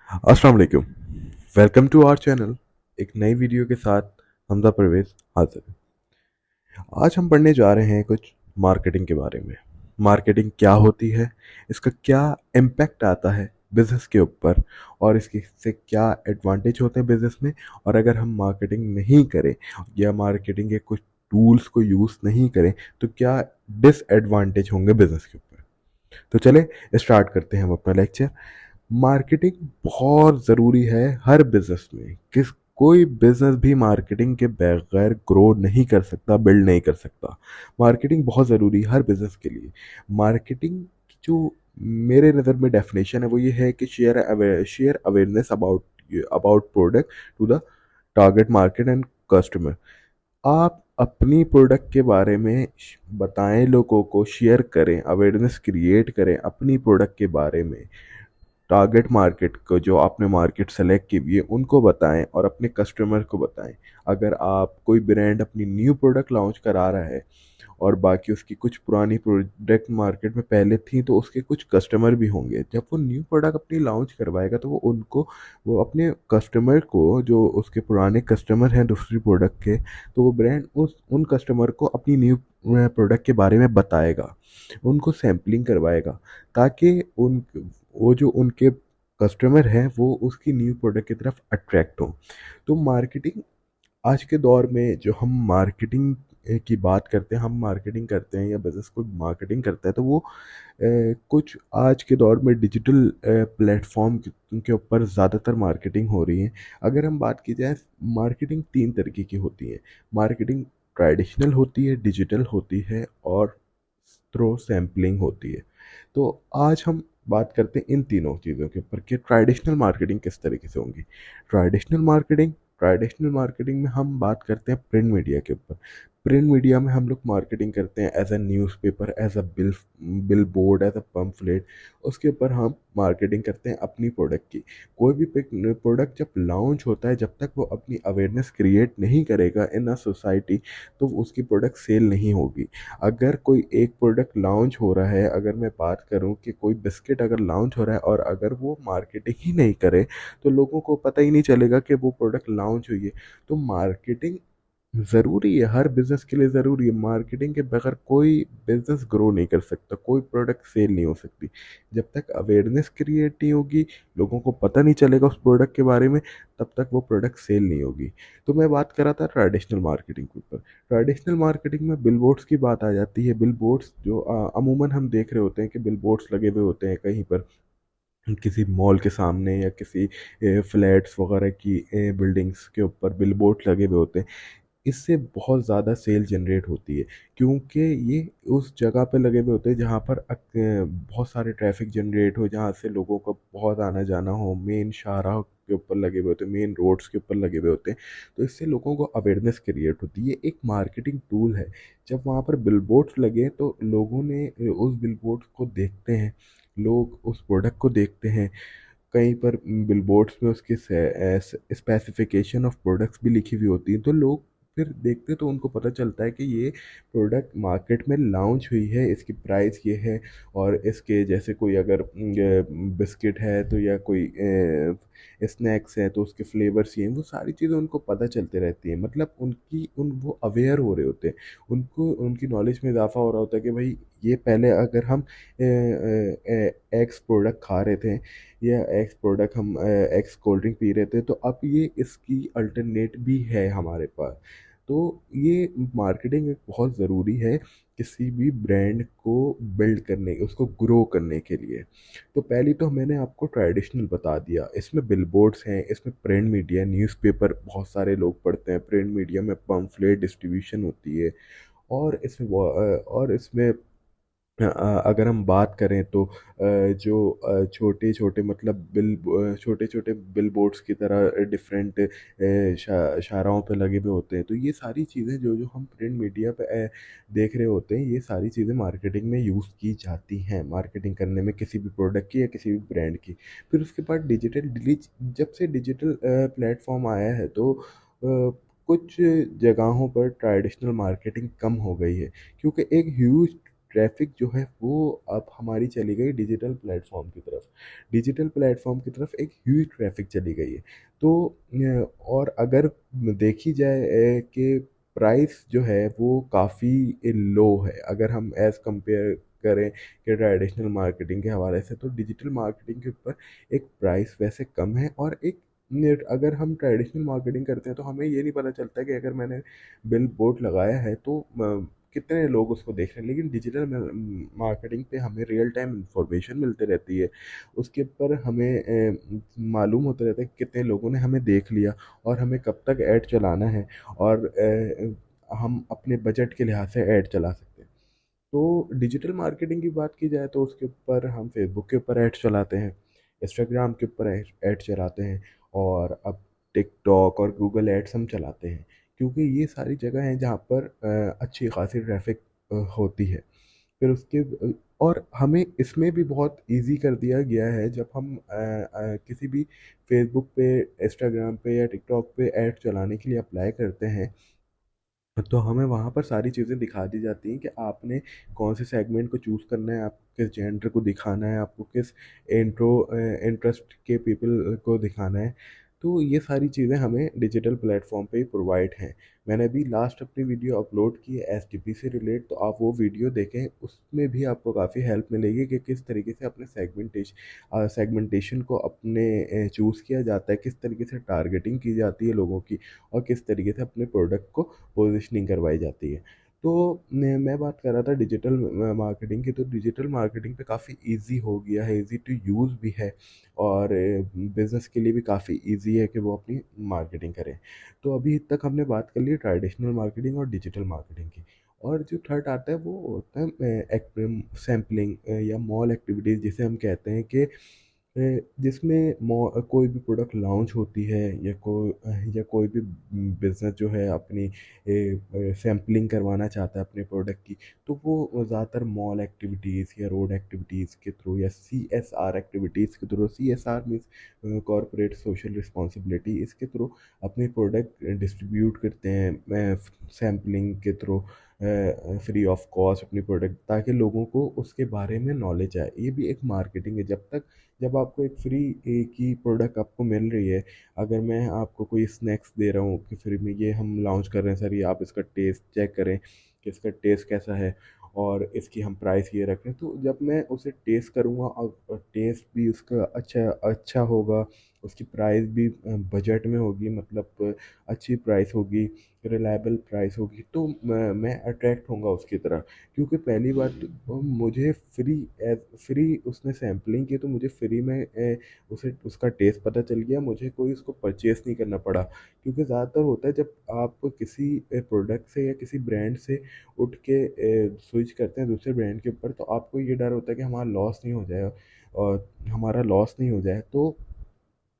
अस्सलाम वालेकुम। Welcome to our channel. एक नई वीडियो के साथ हमजा परवेज हाजिर है। आज हम पढ़ने जा रहे हैं कुछ मार्केटिंग के बारे में। मार्केटिंग क्या होती है, इसका क्या इम्पैक्ट आता है बिजनेस के ऊपर, और इसके से क्या एडवांटेज होते हैं बिजनेस में, और अगर हम मार्केटिंग नहीं करें या मार्केटिंग के कुछ टूल्स को यूज़ नहीं करें तो क्या डिसएडवांटेज होंगे बिजनेस के ऊपर। तो चले स्टार्ट करते हैं हम अपना लेक्चर। मार्केटिंग बहुत ज़रूरी है हर बिजनेस में। कोई बिजनेस भी मार्केटिंग के बगैर ग्रो नहीं कर सकता, बिल्ड नहीं कर सकता। मार्केटिंग बहुत ज़रूरी है हर बिजनेस के लिए। मार्केटिंग की जो मेरे नज़र में डेफिनेशन है वो ये है कि share awareness about about product to the target market and customer. आप अपनी प्रोडक्ट के बारे में बताएं, लोगों को शेयर करें, अवेयरनेस क्रिएट करें अपनी प्रोडक्ट के बारे में। टारगेट मार्केट को, जो आपने मार्केट सेलेक्ट की हुई है, उनको बताएं और अपने कस्टमर को बताएं। अगर आप कोई ब्रांड अपनी न्यू प्रोडक्ट लॉन्च करा रहा है और बाकी उसकी कुछ पुरानी प्रोडक्ट मार्केट में पहले थी तो उसके कुछ कस्टमर भी होंगे, जब वो न्यू प्रोडक्ट अपनी लॉन्च करवाएगा तो वो अपने कस्टमर को, जो उसके पुराने कस्टमर हैं दूसरी प्रोडक्ट के, तो वो ब्रांड उन कस्टमर को अपनी न्यू प्रोडक्ट के बारे में बताएगा, उनको सैम्पलिंग करवाएगा, ताकि उन वो जो उनके कस्टमर हैं वो उसकी न्यू प्रोडक्ट की तरफ अट्रैक्ट हो। तो मार्केटिंग आज के दौर में, जो हम मार्केटिंग की बात करते हैं, हम मार्केटिंग करते हैं या बिजनेस को मार्केटिंग करता है, तो वो कुछ आज के दौर में डिजिटल प्लेटफॉर्म के ऊपर ज़्यादातर मार्केटिंग हो रही है। अगर हम बात की जाए, मार्केटिंग तीन तरीके की होती है। मार्केटिंग ट्रेडिशनल होती है, डिजिटल होती है और थ्रो सैम्पलिंग होती है। तो आज हम बात करते हैं इन तीनों चीज़ों के ऊपर कि ट्रेडिशनल मार्केटिंग किस तरीके से होंगी। ट्रेडिशनल मार्केटिंग में हम बात करते हैं प्रिंट मीडिया के ऊपर। प्रिंट मीडिया में हम लोग मार्केटिंग करते हैं as a newspaper, as a billboard, as a pamphlet. उसके ऊपर हम मार्केटिंग करते हैं अपनी प्रोडक्ट की। कोई भी प्रोडक्ट जब लॉन्च होता है, जब तक वो अपनी अवेयरनेस क्रिएट नहीं करेगा इन अ सोसाइटी, तो उसकी प्रोडक्ट सेल नहीं होगी। अगर कोई एक प्रोडक्ट लॉन्च हो रहा है, अगर मैं बात करूं कि कोई बिस्किट अगर लॉन्च हो रहा है और अगर वो मार्केटिंग ही नहीं करे तो लोगों को पता ही नहीं चलेगा कि वो प्रोडक्ट लॉन्च हुई है। तो मार्केटिंग ज़रूरी है, हर बिजनेस के लिए ज़रूरी है। मार्केटिंग के बगैर कोई बिजनेस ग्रो नहीं कर सकता, कोई प्रोडक्ट सेल नहीं हो सकती। जब तक अवेयरनेस क्रिएट नहीं होगी, लोगों को पता नहीं चलेगा उस प्रोडक्ट के बारे में, तब तक वो प्रोडक्ट सेल नहीं होगी। तो मैं बात कर रहा था ट्रेडिशनल मार्केटिंग के ऊपर। ट्रेडिशनल मार्केटिंग में बिलबोर्ड्स की बात आ जाती है। बिलबोर्ड्स जो अमूमन हम देख रहे होते हैं कि बिलबोर्ड्स लगे हुए होते हैं कहीं पर, किसी मॉल के सामने या किसी फ्लैट्स वगैरह की बिल्डिंग्स के ऊपर बिलबोर्ड लगे हुए होते हैं। इससे बहुत ज़्यादा सेल जनरेट होती है, क्योंकि ये उस जगह पे लगे हुए होते हैं जहाँ पर बहुत सारे ट्रैफिक जनरेट हो, जहाँ से लोगों का बहुत आना जाना हो। मेन शाहराह के ऊपर लगे हुए होते हैं, मेन रोड्स के ऊपर लगे हुए होते हैं। तो इससे लोगों को अवेयरनेस क्रिएट होती है, ये एक मार्केटिंग टूल है। जब वहाँ पर बिलबोर्ड्स लगे तो लोगों ने उस बिलबोर्ड को देखते हैं, लोग उस प्रोडक्ट को देखते हैं। कहीं पर बिलबोर्ड्स में उसकी स्पेसिफिकेशन ऑफ प्रोडक्ट्स भी लिखी हुई होती हैं, तो लोग फिर देखते तो उनको पता चलता है कि ये प्रोडक्ट मार्केट में लॉन्च हुई है, इसकी प्राइस ये है। और इसके जैसे कोई अगर बिस्किट है तो, या कोई स्नैक्स है तो उसके फ्लेवर्स ये हैं, वो सारी चीज़ें उनको पता चलते रहती हैं। मतलब वो अवेयर हो रहे होते हैं, उनको उनकी नॉलेज में इजाफा हो रहा होता है कि भाई ये पहले अगर हम एक्स प्रोडक्ट खा रहे थे या एक्स प्रोडक्ट हम एक्स कोल्ड ड्रिंक पी रहे थे, तो अब ये इसकी अल्टरनेट भी है हमारे पास। तो ये मार्केटिंग एक बहुत ज़रूरी है किसी भी ब्रांड को बिल्ड करने, उसको ग्रो करने के लिए। तो पहली तो मैंने आपको ट्रेडिशनल बता दिया, इसमें बिलबोर्ड्स हैं, इसमें प्रिंट मीडिया, न्यूज़पेपर बहुत सारे लोग पढ़ते हैं, प्रिंट मीडिया में पम्फलेट डिस्ट्रीब्यूशन होती है। और इसमें अगर हम बात करें तो जो छोटे छोटे मतलब छोटे छोटे बिल बोर्ड्स की तरह डिफरेंट शाहराहों पे लगे हुए होते हैं। तो ये सारी चीज़ें जो जो हम प्रिंट मीडिया पे देख रहे होते हैं, ये सारी चीज़ें मार्केटिंग में यूज़ की जाती हैं, मार्केटिंग करने में किसी भी प्रोडक्ट की या किसी भी ब्रांड की। फिर उसके बाद जब से डिजिटल प्लेटफॉर्म आया है तो कुछ जगहों पर ट्रेडिशनल मार्केटिंग कम हो गई है, क्योंकि एक ह्यूज ट्रैफिक जो है वो अब हमारी चली गई डिजिटल प्लेटफॉर्म की तरफ। डिजिटल प्लेटफॉर्म की तरफ एक ह्यूज ट्रैफिक चली गई है। तो और अगर देखी जाए कि प्राइस जो है वो काफ़ी लो है, अगर हम एज़ कंपेयर करें कि ट्रेडिशनल मार्केटिंग के हवाले से, तो डिजिटल मार्केटिंग के ऊपर एक प्राइस वैसे कम है। और एक अगर हम ट्रेडिशनल मार्केटिंग करते हैं तो हमें ये नहीं पता चलता कि अगर मैंने बिल बोर्ड लगाया है तो कितने लोग उसको देख रहे हैं। लेकिन डिजिटल मार्केटिंग पे हमें रियल टाइम इंफॉर्मेशन मिलती रहती है, उसके ऊपर हमें मालूम होता रहता है कि कितने लोगों ने हमें देख लिया और हमें कब तक ऐड चलाना है, और हम अपने बजट के लिहाज से ऐड चला सकते हैं। तो डिजिटल मार्केटिंग की बात की जाए तो उसके ऊपर हम फेसबुक के ऊपर ऐड चलाते हैं, इंस्टाग्राम के ऊपर ऐड चलाते हैं, और अब टिकटॉक और गूगल एड्स हम चलाते हैं, क्योंकि ये सारी जगह हैं जहाँ पर अच्छी खासी ट्रैफिक होती है। फिर उसके और हमें इसमें भी बहुत इजी कर दिया गया है, जब हम किसी भी फेसबुक पे, इंस्टाग्राम पे या टिकटॉक पे ऐड चलाने के लिए अप्लाई करते हैं, तो हमें वहाँ पर सारी चीज़ें दिखा दी जाती हैं कि आपने कौन से सेगमेंट को चूज़ करना है, आप किस जेंडर को दिखाना है, आपको किस इंटरेस्ट के पीपल को दिखाना है। तो ये सारी चीज़ें हमें डिजिटल प्लेटफॉर्म पे ही प्रोवाइड हैं। मैंने अभी लास्ट अपनी वीडियो अपलोड की है एसटीपी से रिलेट, तो आप वो वीडियो देखें, उसमें भी आपको काफ़ी हेल्प मिलेगी कि किस तरीके से अपने सेगमेंटेशन को अपने चूज़ किया जाता है, किस तरीके से टारगेटिंग की जाती है लोगों की, और किस तरीके से अपने प्रोडक्ट को पोजीशनिंग करवाई जाती है। तो मैं बात कर रहा था डिजिटल मार्केटिंग की, तो डिजिटल मार्केटिंग पे काफ़ी इजी हो गया है, इजी टू यूज़ भी है, और बिज़नेस के लिए भी काफ़ी इजी है कि वो अपनी मार्केटिंग करें। तो अभी तक हमने बात कर ली ट्रेडिशनल मार्केटिंग और डिजिटल मार्केटिंग की। और जो थर्ड आता है वो होता है सैम्पलिंग या मॉल एक्टिविटीज़, जिसे हम कहते हैं कि जिसमें कोई भी प्रोडक्ट लॉन्च होती है, या कोई भी बिजनेस जो है अपनी सैम्पलिंग करवाना चाहता है अपने प्रोडक्ट की, तो वो ज़्यादातर मॉल एक्टिविटीज़ या रोड एक्टिविटीज़ के थ्रू या CSR एक्टिविटीज़ के through, CSR means corporate social responsibility, इसके थ्रू अपने प्रोडक्ट डिस्ट्रीब्यूट करते हैं सैम्पलिंग के थ्रू, फ्री ऑफ कॉस्ट अपनी प्रोडक्ट, ताकि लोगों को उसके बारे में नॉलेज आए। ये भी एक मार्केटिंग है। जब आपको एक फ्री की प्रोडक्ट आपको मिल रही है, अगर मैं आपको कोई स्नैक्स दे रहा हूँ कि फ्री में ये हम लॉन्च कर रहे हैं सर, ये आप इसका टेस्ट चेक करें कि इसका टेस्ट कैसा है, और इसकी हम प्राइस ये रख रहे हैं, तो जब मैं उसे टेस्ट करूँगा और टेस्ट भी उसका अच्छा अच्छा होगा, उसकी प्राइस भी बजट में होगी, मतलब अच्छी प्राइस होगी, रिलायबल प्राइस होगी, तो मैं अट्रैक्ट होऊंगा उसकी तरफ। क्योंकि पहली बात तो मुझे फ्री उसने सैम्पलिंग की, तो मुझे फ्री में उसे उसका टेस्ट पता चल गया, मुझे कोई उसको परचेस नहीं करना पड़ा। क्योंकि ज़्यादातर होता है जब आप किसी प्रोडक्ट से या किसी ब्रांड से उठ के स्विच करते हैं दूसरे ब्रांड के ऊपर, तो आपको ये डर होता है कि हमारा लॉस नहीं हो जाए, और हमारा लॉस नहीं हो जाए। तो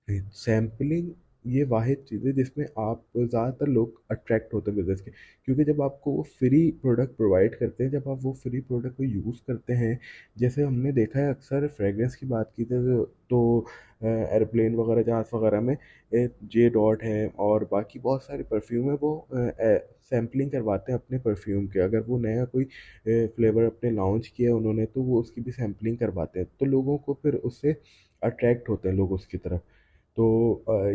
सैम्पलिंग ये वाहिद चीज़ है जिसमें आप ज़्यादातर लोग अट्रैक्ट होते हैं बिजनेस के, क्योंकि जब आपको वो फ्री प्रोडक्ट प्रोवाइड करते हैं, जब आप वो फ्री प्रोडक्ट को यूज़ करते हैं, जैसे हमने देखा है अक्सर फ्रेगरेंस की बात की तो एयरप्लेन वगैरह, जहाज़ वगैरह में जे डॉट है और बाकी बहुत सारे परफ्यूम है, वो सैम्पलिंग करवाते हैं अपने परफ्यूम के। अगर वो नया कोई फ्लेवर अपने लॉन्च किया उन्होंने, तो वो उसकी भी सैम्पलिंग करवाते हैं, तो लोगों को फिर उससे अट्रैक्ट होते हैं लोग उसकी तरफ। तो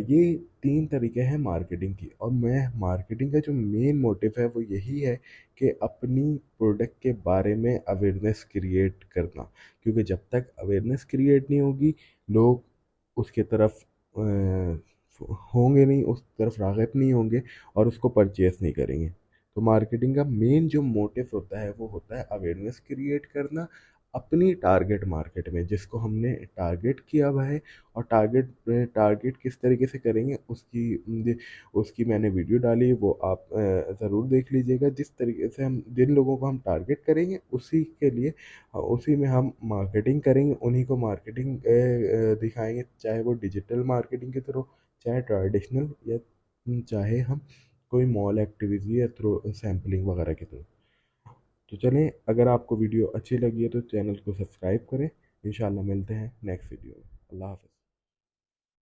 ये तीन तरीके हैं मार्केटिंग की, और मैं मार्केटिंग का जो मेन मोटिव है वो यही है कि अपनी प्रोडक्ट के बारे में अवेयरनेस क्रिएट करना। क्योंकि जब तक अवेयरनेस क्रिएट नहीं होगी, लोग उसके तरफ होंगे नहीं, उस तरफ राग़िब नहीं होंगे, और उसको परचेस नहीं करेंगे। तो मार्केटिंग का मेन जो मोटिव होता है वो होता है अवेयरनेस क्रिएट करना अपनी टारगेट मार्केट में, जिसको हमने टारगेट किया हुआ है। और टारगेट किस तरीके से करेंगे उसकी मैंने वीडियो डाली, वो आप ज़रूर देख लीजिएगा। जिस तरीके से हम जिन लोगों को हम टारगेट करेंगे, उसी के लिए उसी में हम मार्केटिंग करेंगे, उन्हीं को मार्केटिंग दिखाएंगे, चाहे वो डिजिटल मार्केटिंग के थ्रू, चाहे ट्रेडिशनल, या चाहे हम कोई मॉल एक्टिविटी या थ्रू सैम्पलिंग वगैरह के थ्रू। तो चलें, अगर आपको वीडियो अच्छी लगी है तो चैनल को सब्सक्राइब करें। इंशाल्लाह मिलते हैं नेक्स्ट वीडियो में। अल्लाह हाफ़िज़।